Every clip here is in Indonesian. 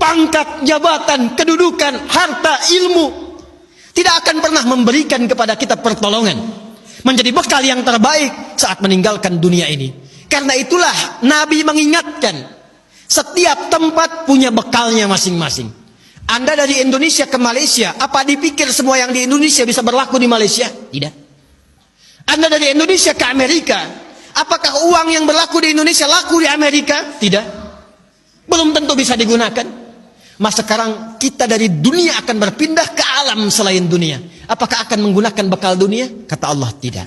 pangkat, jabatan, kedudukan, harta, ilmu, tidak akan pernah memberikan kepada kita pertolongan, menjadi bekal yang terbaik saat meninggalkan dunia ini. Karena itulah Nabi mengingatkan, setiap tempat punya bekalnya masing-masing. Anda dari Indonesia ke Malaysia, apa dipikir semua yang di Indonesia bisa berlaku di Malaysia? Tidak. Anda dari Indonesia ke Amerika, apakah uang yang berlaku di Indonesia laku di Amerika? Tidak. Belum tentu bisa digunakan. Mas sekarang kita dari dunia akan berpindah ke alam selain dunia. Apakah akan menggunakan bekal dunia? Kata Allah, tidak.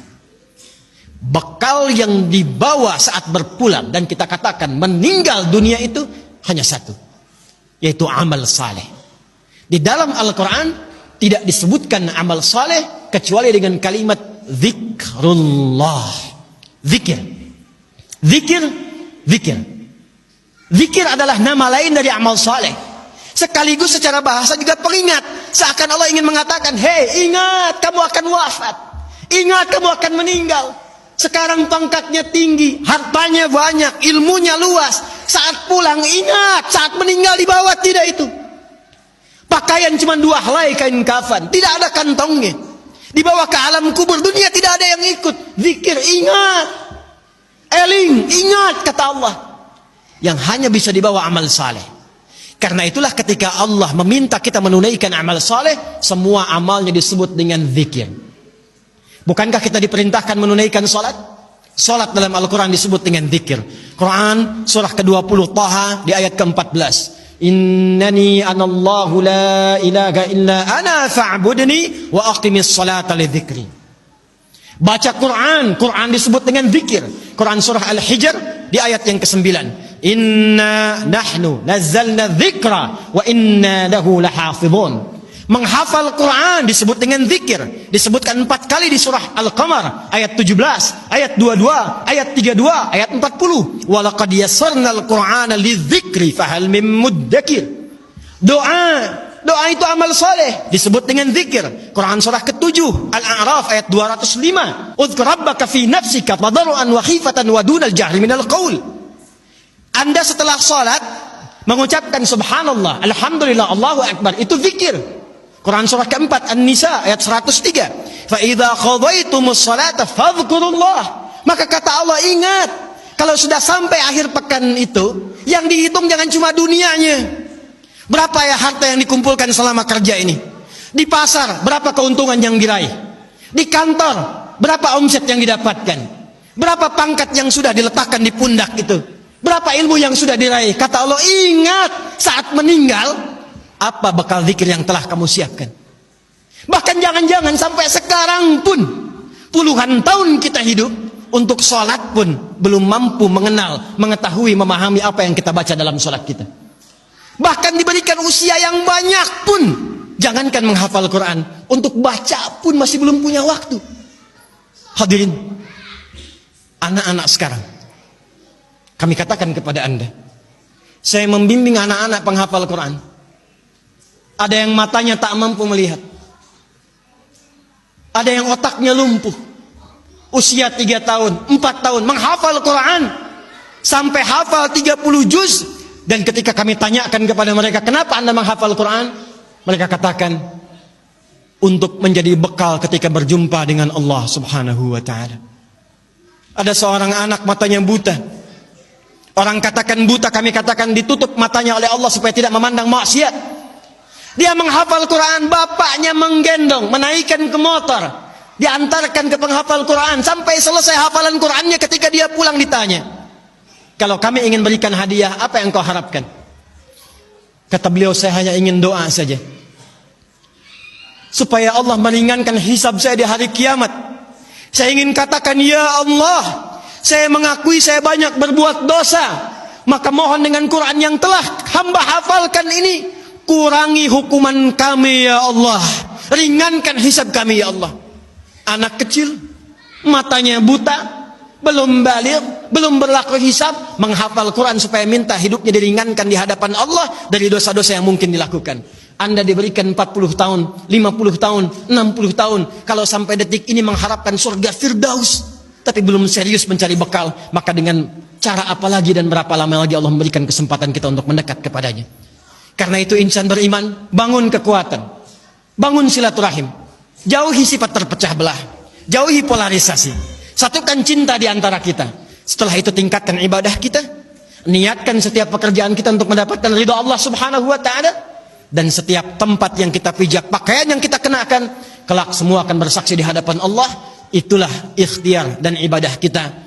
Bekal yang dibawa saat berpulang dan kita katakan meninggal dunia itu hanya satu, yaitu amal saleh. Di dalam Al-Quran tidak disebutkan amal saleh kecuali dengan kalimat zikrullah. Zikir. Zikir. Zikir. Zikir adalah nama lain dari amal saleh. Sekaligus secara bahasa juga peringat. Seakan Allah ingin mengatakan, hei, ingat kamu akan wafat. Ingat kamu akan meninggal. Sekarang pangkatnya tinggi, hartanya banyak, ilmunya luas. Saat pulang ingat, saat meninggal dibawa tidak itu. Pakaian cuma 2 helai kain kafan, tidak ada kantongnya. Dibawa ke alam kubur, dunia tidak ada yang ikut. Zikir, ingat. Eling, ingat, kata Allah. Yang hanya bisa dibawa amal saleh. Karena itulah ketika Allah meminta kita menunaikan amal saleh, semua amalnya disebut dengan zikir. Bukankah kita diperintahkan menunaikan salat? Salat dalam Al-Quran disebut dengan zikir. Quran surah ke-20 Taha di ayat ke-14. Innani anallahu la ilaha illa ana fa'budni wa aqimis salata li dzikri. Baca Quran, Quran disebut dengan zikir. Quran surah Al-Hijr di ayat yang ke-9. Inna nahnu nazzalna dzikra wa inna lahu lahafizun. Menghafal Quran disebut dengan zikir. Disebutkan 4 kali di surah Al-Qamar ayat 17, ayat 22, ayat 32, ayat 40. Walaqad yassarna al-Qur'ana lidzikri fahal mim muddakir. Doa itu amal saleh disebut dengan zikir. Quran surah ke-7 Al-A'raf ayat 205. Udzkur rabbaka fi nafsika tadarruan wa khifatan wa dunal jahri minal qaul. Anda setelah salat mengucapkan subhanallah, alhamdulillah, Allahu akbar, itu zikir. Quran surah ke-4 An-Nisa ayat 103. Fa idza qadaytumus salata fadhkurullah. Maka kata Allah, ingat, kalau sudah sampai akhir pekan itu, yang dihitung jangan cuma dunianya. Berapa ya harta yang dikumpulkan selama kerja ini? Di pasar berapa keuntungan yang diraih? Di kantor berapa omset yang didapatkan? Berapa pangkat yang sudah diletakkan di pundak itu? Berapa ilmu yang sudah diraih? Kata Allah, ingat saat meninggal apa bekal zikir yang telah kamu siapkan. Bahkan jangan-jangan sampai sekarang pun, puluhan tahun kita hidup, untuk sholat pun belum mampu mengenal, mengetahui, memahami apa yang kita baca dalam sholat kita. Bahkan diberikan usia yang banyak pun, jangankan menghafal Quran, untuk baca pun masih belum punya waktu. Hadirin, anak-anak sekarang, kami katakan kepada Anda, saya membimbing anak-anak penghafal Quran. Ada yang matanya tak mampu melihat. Ada yang otaknya lumpuh. Usia 3 tahun, 4 tahun, menghafal Quran. Sampai hafal 30 juz. Dan ketika kami tanyakan kepada mereka, kenapa Anda menghafal Quran? Mereka katakan, untuk menjadi bekal ketika berjumpa dengan Allah subhanahu wa ta'ala. Ada seorang anak matanya buta. Orang katakan buta, kami katakan ditutup matanya oleh Allah supaya tidak memandang maksiat. Dia menghafal Quran, bapaknya menggendong, menaikkan ke motor, diantarkan ke penghafal Quran, sampai selesai hafalan Qurannya. Ketika dia pulang ditanya, kalau kami ingin berikan hadiah, apa yang kau harapkan? Kata beliau, saya hanya ingin doa saja, supaya Allah meringankan hisab saya di hari kiamat. Saya ingin katakan, ya Allah, saya mengakui saya banyak berbuat dosa, maka mohon dengan Quran yang telah hamba hafalkan ini, kurangi hukuman kami ya Allah, ringankan hisab kami ya Allah. Anak kecil, matanya buta, belum baligh, belum berlaku hisab, menghafal Quran supaya minta hidupnya diringankan di hadapan Allah dari dosa-dosa yang mungkin dilakukan. Anda diberikan 40 tahun, 50 tahun, 60 tahun, kalau sampai detik ini mengharapkan surga Firdaus, tapi belum serius mencari bekal, maka dengan cara apa lagi dan berapa lama lagi Allah memberikan kesempatan kita untuk mendekat kepadanya? Karena itu insan beriman, bangun kekuatan, bangun silaturahim, jauhi sifat terpecah belah, jauhi polarisasi, satukan cinta di antara kita. Setelah itu tingkatkan ibadah kita, niatkan setiap pekerjaan kita untuk mendapatkan ridha Allah Subhanahu wa taala, dan setiap tempat yang kita pijak, pakaian yang kita kenakan, kelak semua akan bersaksi di hadapan Allah. Itulah ikhtiar dan ibadah kita